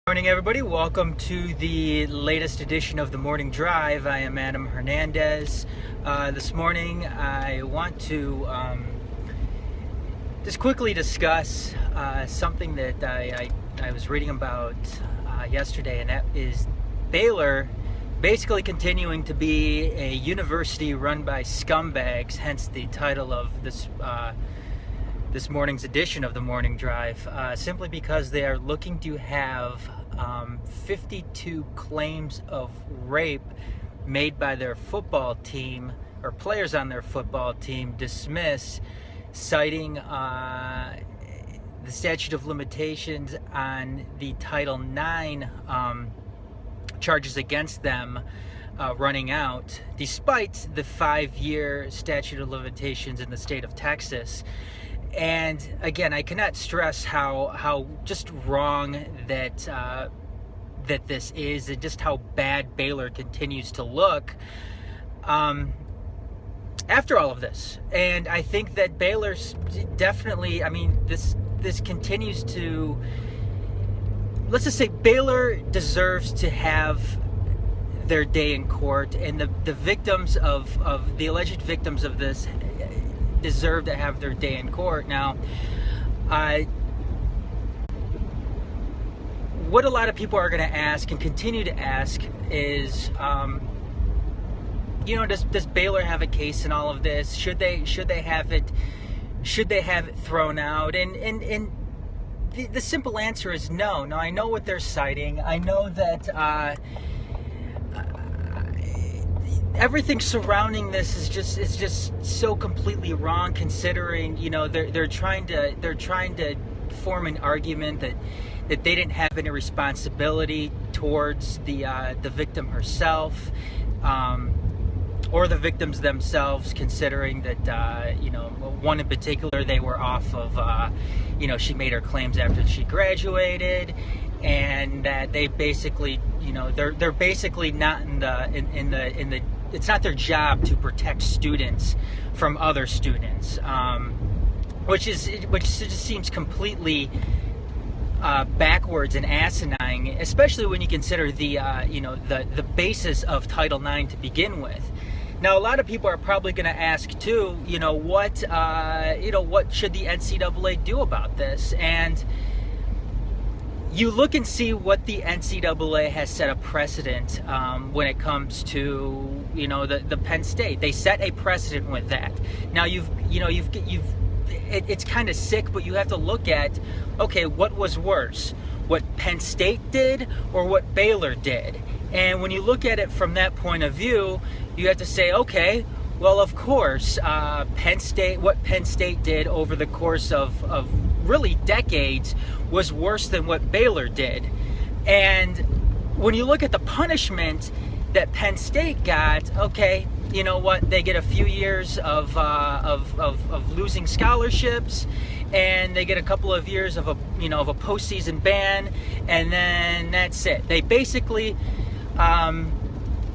Morning, everybody. Welcome to the latest edition of the Morning Drive. I am Adam Hernandez. This morning I want to just quickly discuss something that I was reading about yesterday, and that is Baylor basically continuing to be a university run by scumbags, hence the title of this morning's edition of the Morning Drive, simply because they are looking to have 52 claims of rape made by their football team or players on their football team dismissed, citing the statute of limitations on the Title IX charges against them running out, despite the 5-year statute of limitations in the state of Texas. And again, I cannot stress how just wrong that this is, and just how bad Baylor continues to look after all of this. And I think that Baylor's definitely, this continues to, let's just say Baylor deserves to have their day in court, and the victims of the alleged victims of this deserve to have their day in court. Now, what a lot of people are going to ask and continue to ask is, does Baylor have a case in all of this? Should they have it? Should they have it thrown out? And the simple answer is no. Now, I know what they're citing. I know that everything surrounding this is just so completely wrong, considering they're trying to form an argument that they didn't have any responsibility towards the victim herself, or the victims themselves, considering that one in particular, they were off of she made her claims after she graduated, and that they basically they're basically not in the it's not their job to protect students from other students, which just seems completely backwards and asinine, especially when you consider the basis of Title IX to begin with. Now, a lot of people are probably going to ask too, what should the NCAA do about this? And you look and see what the NCAA has set a precedent when it comes to the Penn State. They set a precedent with that. Now it's kind of sick, but you have to look at, okay, what was worse, what Penn State did or what Baylor did? And when you look at it from that point of view, you have to say, okay, well, of course, what Penn State did over the course of really decades was worse than what Baylor did. And when you look at the punishment that Penn State got, okay, you know what? They get a few years of losing scholarships, and they get a couple of years of a postseason ban, and then that's it. They basically,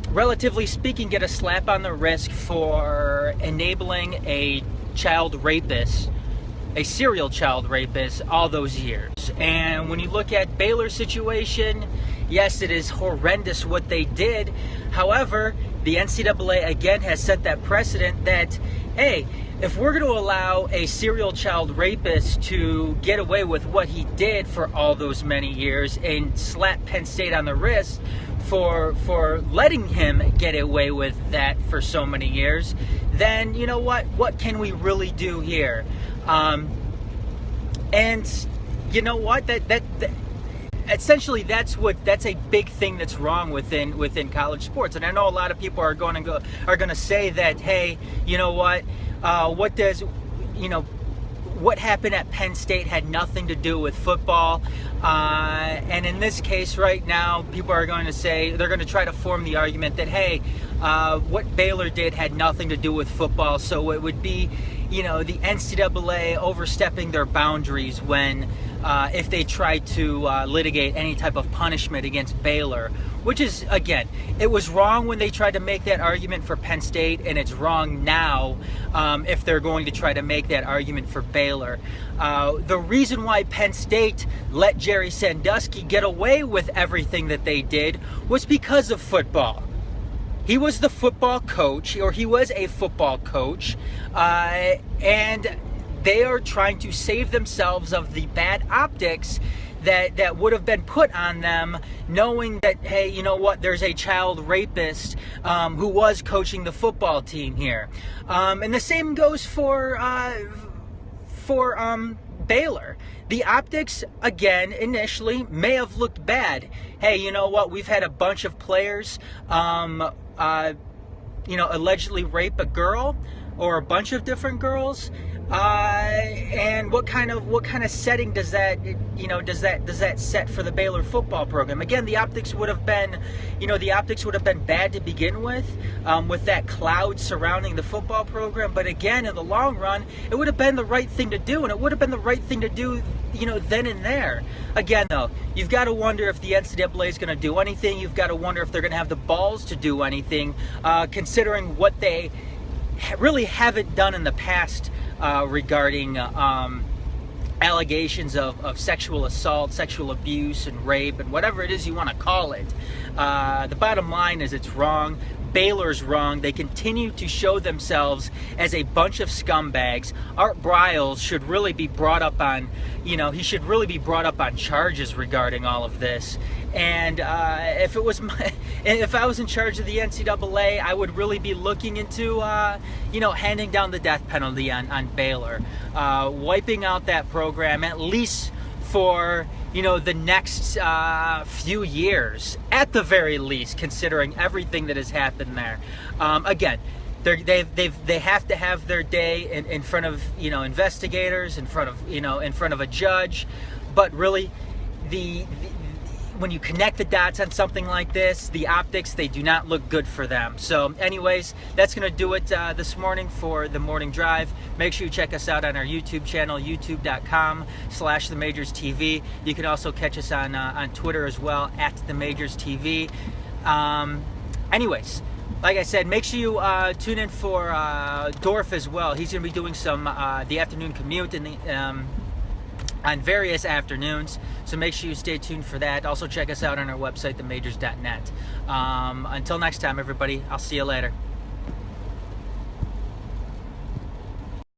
relatively speaking, get a slap on the wrist for enabling a child rapist, a serial child rapist, all those years. And when you look at Baylor's situation, yes, it is horrendous what they did. However, the NCAA again has set that precedent that, hey, if we're going to allow a serial child rapist to get away with what he did for all those many years and slap Penn State on the wrist for letting him get away with that for so many years, then you know what can we really do here? And you know what, that essentially that's a big thing that's wrong within college sports. And I know a lot of people are going to say that, hey, you know what what happened at Penn State had nothing to do with football. And in this case right now, people are going to say, they're going to try to form the argument that, hey, what Baylor did had nothing to do with football. So it would be, the NCAA overstepping their boundaries when if they try to litigate any type of punishment against Baylor, which is, again, it was wrong when they tried to make that argument for Penn State, and it's wrong now if they're going to try to make that argument for Baylor. The reason why Penn State let Jerry Sandusky get away with everything that they did was because of football. He was the football coach, or he was a football coach, and they are trying to save themselves of the bad optics that would have been put on them, knowing that, hey, you know what, there's a child rapist who was coaching the football team here. And the same goes for Baylor. The optics, again, initially may have looked bad. Hey, you know what, we've had a bunch of players allegedly rape a girl or a bunch of different girls. And what kind of setting does that set for the Baylor football program? Again, the optics would have been bad to begin with that cloud surrounding the football program. But again, in the long run, it would have been the right thing to do, and it would have been the right thing to do, then and there. Again, though, you've got to wonder if the NCAA is going to do anything. You've got to wonder if they're going to have the balls to do anything, considering what they really haven't done in the past regarding allegations of sexual assault, sexual abuse, and rape, and whatever it is you want to call it. The bottom line is it's wrong. Baylor's wrong. They continue to show themselves as a bunch of scumbags. Art Briles should really be brought up on, he should really be brought up on charges regarding all of this. And if I was in charge of the NCAA, I would really be looking into, handing down the death penalty on Baylor, wiping out that program at least for the next few years, at the very least, considering everything that has happened there. Again, they have to have their day in front of investigators, in front of a judge, but really when you connect the dots on something like this, the optics, they do not look good for them. So anyways, that's going to do it this morning for the morning drive. Make sure you check us out on our YouTube channel, youtube.com/TheMajorsTV. You can also catch us on Twitter as well, @TheMajorsTV. Anyways, like I said, make sure you tune in for Dorf as well. He's going to be doing some the afternoon commute on various afternoons, so make sure you stay tuned for that. Also check us out on our website, themajors.net. Until next time, everybody, I'll see you later.